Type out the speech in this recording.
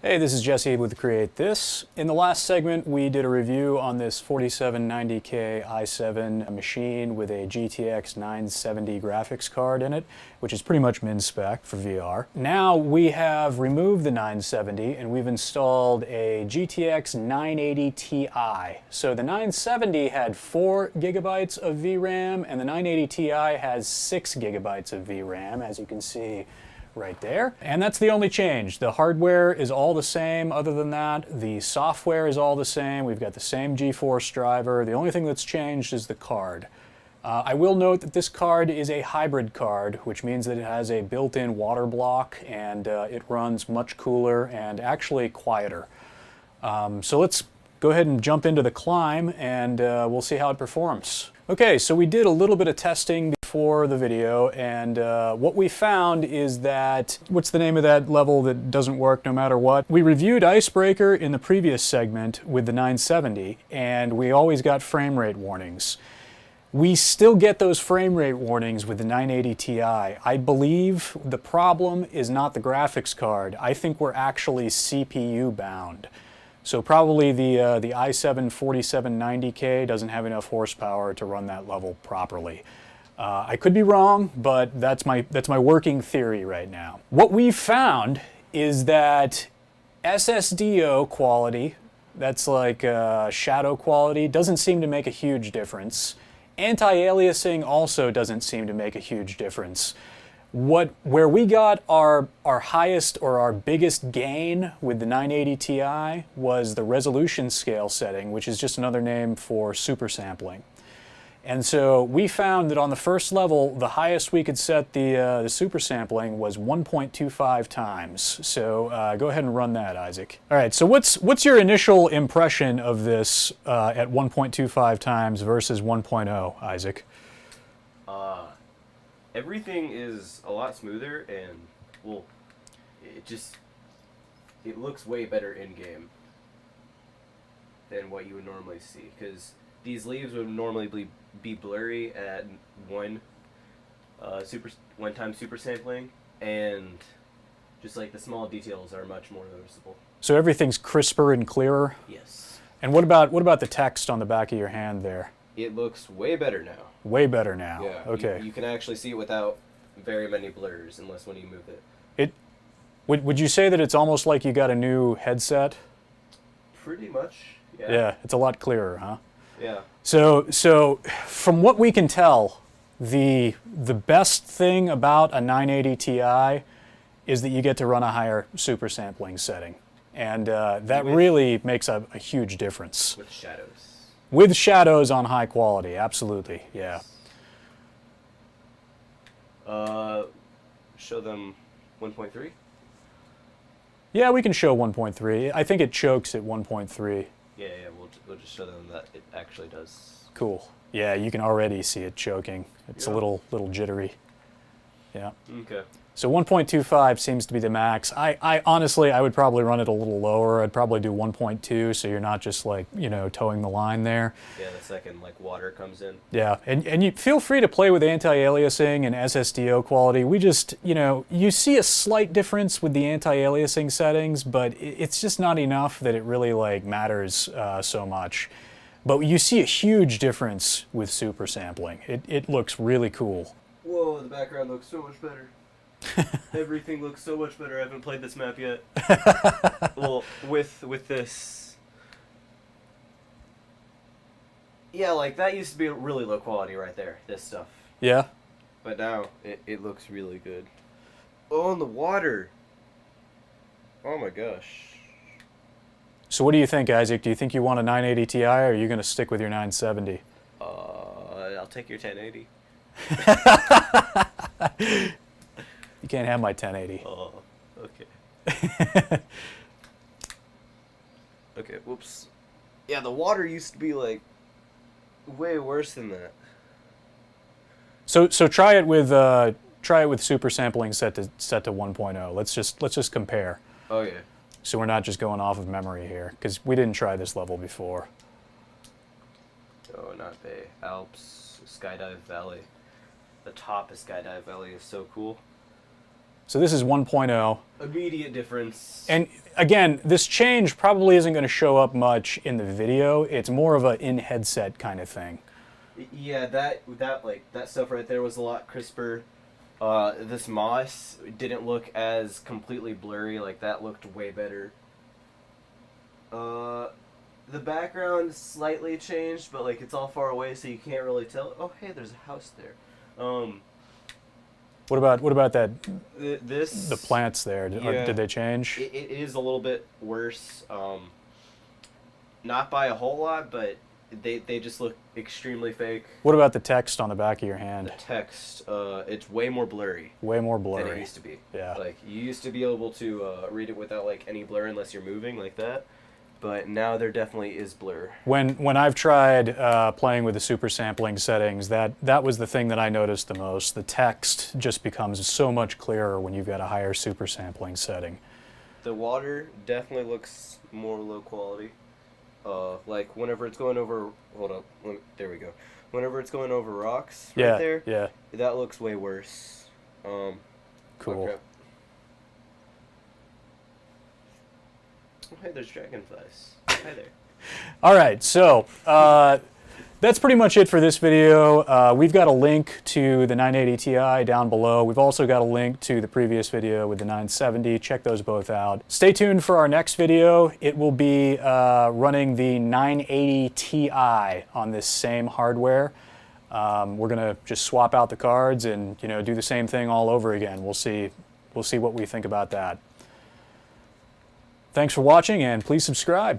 Hey, this is Jesse with Create This. In the last segment, we did a review on this 4790K i7 machine with a GTX 970 graphics card in it, which is pretty much min spec for VR. Now we have removed the 970 and we've installed a GTX 980 Ti. So the 970 had 4 gigabytes of VRAM and the 980 Ti has 6 gigabytes of VRAM, as you can see right there. And that's the only change. The hardware is all the same. Other than that, the software is all the same. We've got the same GeForce driver. The only thing that's changed is the card. I will note that this card is a hybrid card, which means that it has a built-in water block and it runs much cooler and actually quieter. So let's go ahead and jump into the climb and we'll see how it performs. Okay, so we did a little bit of testing before the video, and what we found is that, what's the name of that level that doesn't work no matter what? We reviewed Icebreaker in the previous segment with the 970, and we always got frame rate warnings. We still get those frame rate warnings with the 980 Ti. I believe the problem is not the graphics card. I think we're actually CPU bound. So probably the i7 4790K doesn't have enough horsepower to run that level properly. I could be wrong, but that's my working theory right now. What we've found is that SSDO quality, that's like shadow quality, doesn't seem to make a huge difference. Anti-aliasing also doesn't seem to make a huge difference. Where we got our highest or our biggest gain with the 980 Ti was the resolution scale setting, which is just another name for super sampling. And so we found that on the first level, the highest we could set the super sampling was 1.25 times. So go ahead and run that, Isaac. All right, so what's your initial impression of this at 1.25 times versus 1.0, Isaac? Everything is a lot smoother and, well, it looks way better in-game than what you would normally see, because these leaves would normally be blurry at one time super sampling, and just like the small details are much more noticeable. So everything's crisper and clearer? Yes. And what about the text on the back of your hand there? It looks way better now. Way better now. Yeah. Okay. You can actually see it without very many blurs, unless when you move it. Would you say that it's almost like you got a new headset? Pretty much. Yeah. Yeah, it's a lot clearer, huh? Yeah. So from what we can tell, the best thing about a 980 Ti is that you get to run a higher super sampling setting, and that really makes a huge difference. With shadows. With shadows on high quality, absolutely, yeah. Show them 1.3? Yeah, we can show 1.3. I think it chokes at 1.3. Yeah, we'll just show them that it actually does. Cool. Yeah, you can already see it choking. It's a little jittery. Yeah. Okay. So 1.25 seems to be the max. I honestly, I would probably run it a little lower. I'd probably do 1.2, so you're not just like, towing the line there. Yeah, the second like water comes in. Yeah, and you feel free to play with anti-aliasing and SSDO quality. We just, you see a slight difference with the anti-aliasing settings, but it's just not enough that it really like matters so much. But you see a huge difference with super sampling. It looks really cool. Whoa, the background looks so much better. Everything looks so much better. I haven't played this map yet. Well, with this. Yeah, like that used to be really low quality right there, this stuff. Yeah? But now it looks really good. Oh, and the water. Oh my gosh. So what do you think, Isaac? Do you think you want a 980 Ti or are you going to stick with your 970? I'll take your 1080. You can't have my 1080. Oh, okay. Okay, whoops. Yeah, the water used to be like way worse than that. So try it with super sampling set to 1.0. Let's just compare. Oh yeah. So we're not just going off of memory here, because we didn't try this level before. Oh, not Bay. Alps, Skydive Valley. The top of Skydive Valley is so cool. So this is 1.0. Immediate difference. And again, this change probably isn't going to show up much in the video. It's more of a in-headset kind of thing. Yeah, that stuff right there was a lot crisper. This moss didn't look as completely blurry. Like, that looked way better. The background slightly changed, but like it's all far away, so you can't really tell. Oh, hey, there's a house there. What about that? This the plants there. Did they change? It is a little bit worse. Not by a whole lot, but they just look extremely fake. What about the text on the back of your hand? The text, it's way more blurry. Way more blurry than it used to be. Yeah. Like, you used to be able to read it without like any blur unless you're moving like that. But now there definitely is blur. When I've tried playing with the super sampling settings, that was the thing that I noticed the most. The text just becomes so much clearer when you've got a higher super sampling setting. The water definitely looks more low quality. Like whenever it's going over, hold up, there we go. Whenever it's going over rocks right there, yeah, that looks way worse. Cool. Oh, hey, there's dragonflies. Hi there. All right, so that's pretty much it for this video. We've got a link to the 980 Ti down below. We've also got a link to the previous video with the 970. Check those both out. Stay tuned for our next video. It will be running the 980 Ti on this same hardware. We're gonna just swap out the cards and do the same thing all over again. We'll see what we think about that. Thanks for watching, and please subscribe.